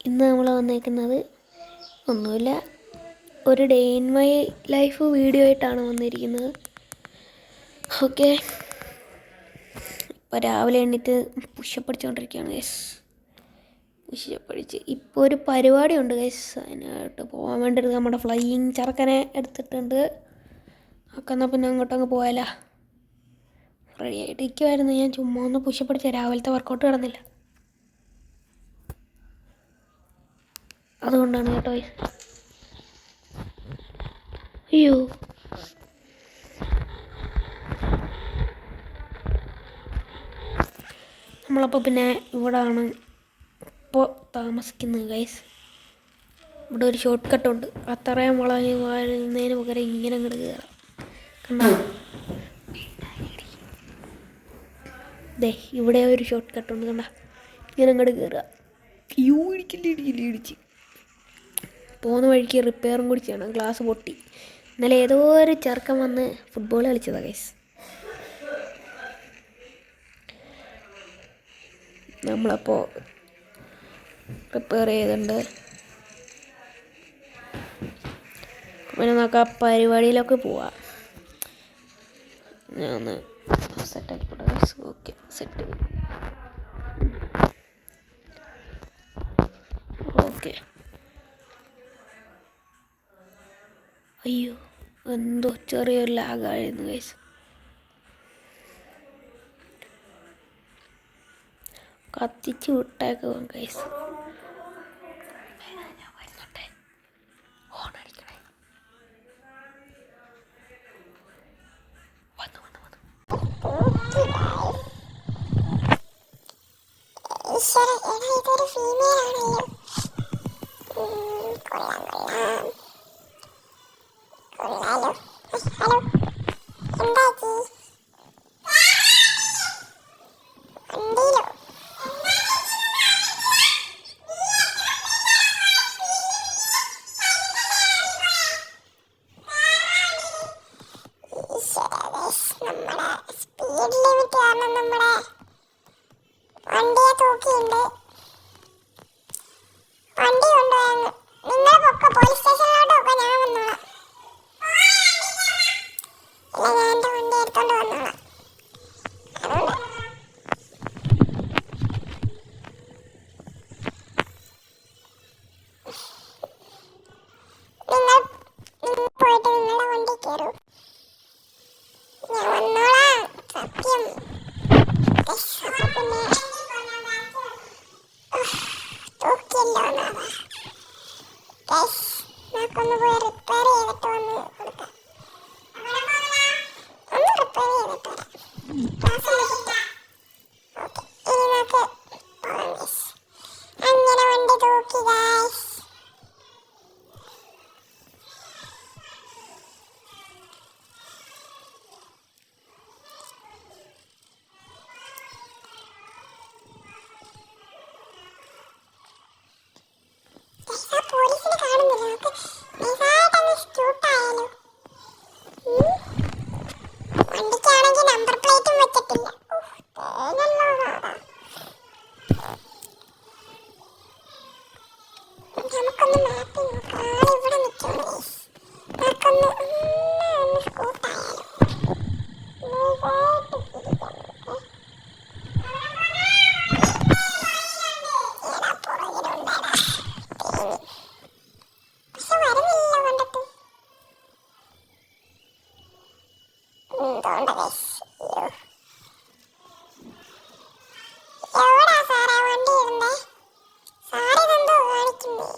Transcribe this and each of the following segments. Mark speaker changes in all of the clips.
Speaker 1: ഇന്ന് നമ്മൾ വന്നേക്കുന്നത് ഒന്നുമില്ല, ഒരു day in my life video ആയിട്ടാണ് വന്നിരിക്കുന്നത്. ഓക്കെ, ഇപ്പോൾ രാവിലെ എണീറ്റ് പുഷപ്പ് അടിച്ചുകൊണ്ടിരിക്കുകയാണ് ഗൈസ്. പുഷപ്പ് അടിച്ച് ഇപ്പോൾ ഒരു പരിപാടിയുണ്ട് ഗൈസ്, അതിനായിട്ട് പോകാൻ വേണ്ടിയിട്ട് നമ്മുടെ ഫ്ലൈയിങ് ചെറുക്കനെ എടുത്തിട്ടുണ്ട്. ഒക്കെ എന്നാൽ പിന്നെ അങ്ങോട്ടങ്ങ് പോയാലോ. റെഡി ആയിട്ട് ഇരിക്കുമായിരുന്നു, ഞാൻ ചുമ്മാ ഒന്ന് പുഷപ്പ് അടിച്ച, രാവിലത്തെ വർക്കൗട്ട് കിടന്നില്ല, അതുകൊണ്ടാണ് കേട്ടോ. അയ്യോ, നമ്മളപ്പോൾ പിന്നെ ഇവിടാണ് ഇപ്പോൾ താമസിക്കുന്നത് ഗൈസ്. ഇവിടെ ഒരു ഷോർട്ട് കട്ടുണ്ട്, അത്രയും വളരുന്നതിന് പകരം ഇങ്ങനെ അങ്ങോട്ട് കയറാം. കണ്ടോ, ദേ ഇവിടെ ഒരു ഷോർട്ട് കട്ടുണ്ട്, കണ്ട ഇങ്ങനെ അങ്ങോട്ട് കയറുക. ഇടിച്ച് പോകുന്ന വഴിക്ക് റിപ്പയറും കൂടി ചെയ്യണം, ഗ്ലാസ് പൊട്ടി. ഇന്നലെ ഏതോ ഒരു ചെറുക്കൻ വന്ന് ഫുട്ബോൾ കളിച്ചതാണ് ഗൈസ്. നമ്മളപ്പോൾ റിപ്പയർ ചെയ്തിട്ടുണ്ട്. പിന്നെ നമുക്ക് ആ പരിപാടിയിലൊക്കെ പോവാം. ഞാൻ ഒന്ന് സെറ്റാക്കിപ്പോട്ടെ ഗൈസ്. Okay, set. ഓക്കെ, അയ്യോ എന്തോ ചെറിയൊരു ലാഗായിരുന്നു ഗൈസ്. കത്തിച്ച് വിട്ടേക്ക് ഗൈസ്.
Speaker 2: ഇതൊരു ഫീമെയിൽ ആണല്ലോ. കൊള്ളാലോ. ഹലോ, എന്താക്കി വണ്ടിയിലോ? നമ്മുടെ സ്പീഡ് ലിമിറ്റ് കാരണം നമ്മുടെ വണ്ടിയെ തൂക്കിയുണ്ട്. വണ്ടി കൊണ്ടുപോയാൽ നിങ്ങളൊക്കെ പോലീസ് സ്റ്റേഷനിലോട്ടൊക്കെ ഞാൻ വന്നോളാം. ഇല്ല, ഞാൻ എൻ്റെ വണ്ടി എടുത്തോണ്ട് വന്നോളാം. അതുകൊണ്ട് നിങ്ങൾ പോയിട്ട് നിങ്ങളുടെ വണ്ടി കയറൂ, ഞാൻ വന്നോളാം. സത്യം. അപ്പൊ പിന്നെ തൂക്കിയല്ലോ. നമുക്കൊന്ന് പോയി റിപ്പയർ ചെയ്തിട്ട് വന്ന് കൊടുക്കാം. ഒന്ന് റിപ്പയർ ചെയ്തിട്ട് വരാം. ഇനി നമുക്ക് പോകാം ഗൈസ്. അങ്ങനെ വണ്ടി തൂക്കി ഗൈസ്. പോലീസിനെ കാണുന്നില്ല, നമുക്ക് നൈസായിട്ടൊന്ന് സ്റ്റൂട്ടായാലോ. വണ്ടിക്കാണെങ്കിൽ നമ്പർ പ്ലേറ്റും വെച്ചിട്ടില്ല. നമുക്കൊന്ന് മാറ്റി നോക്കാം. ആളിവിടെ നിൽക്കണം. നമുക്കൊന്ന് സ്കൂട്ടായാലോ. എവിടാ സാറേ വണ്ടി ഇരുന്നേ? സാറ് ഇതെന്തോ കാണിക്കുന്നേ?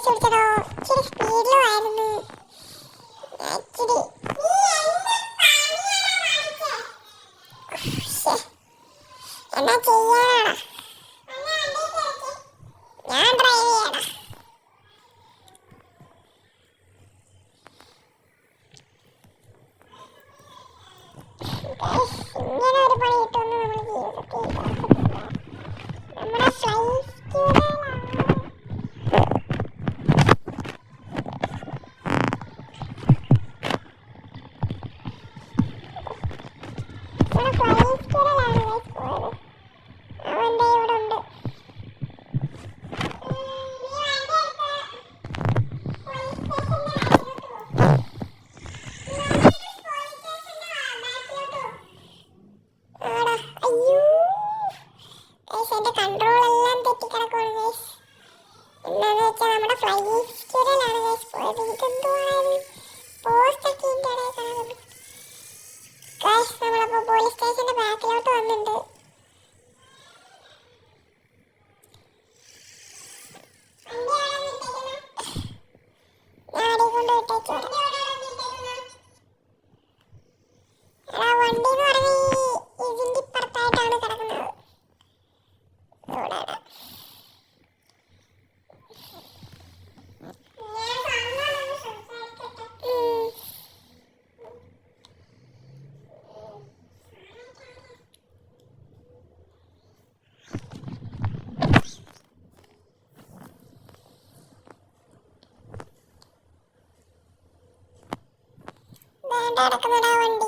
Speaker 2: പിടിച്ചടോ. ഇച്ചിരി സ്പീഡിലും ആയിരുന്നു. ഇച്ചിരി എന്നാ ചെയ്യാനാണ്, ഞാൻ ഡ്രൈവ് ചെയ്യണം. ഇങ്ങനെ ഒരു പണി കിട്ടുമെന്ന് നമ്മൾ ജീവിതത്തിൽ വിചാരിച്ചിട്ടില്ല. നമ്മുടെ ഫ്ലൈ സ്കൂളിലാണ് പോയത്. അവൻ്റെ ഇവിടെ ഉണ്ട്. എന്റെ കൺട്രോൾ എല്ലാം തെറ്റിക്കിടക്കുവാണ് ഗൈസ്. എന്താന്ന് വെച്ചാൽ നമ്മുടെ ഫ്ലൈ സ്കൂളിലാണ് ഗൈസ് പോയത്. ഇതെന്തുവാണ് പോസ്റ്റൊക്കെ ഇതിൻ്റെ ഇടയിൽ കാണുന്നു ഗൈസ്. നമ്മളപ്പോൾ പോലീസ് സ്റ്റേഷന്റെ ബാക്കിലോട്ട് വന്നിട്ടുണ്ട്. ഞാൻ അടി കൊണ്ട് വിട്ടേച്ചോട്ടെ. വണ്ടി എന്ന് പറഞ്ഞ ഇതിന്റെ ഇപ്പുറത്തായിട്ടാണ് കിടക്കുന്നത്. വേണ്ട കിടക്കുന്നടാ വണ്ടി.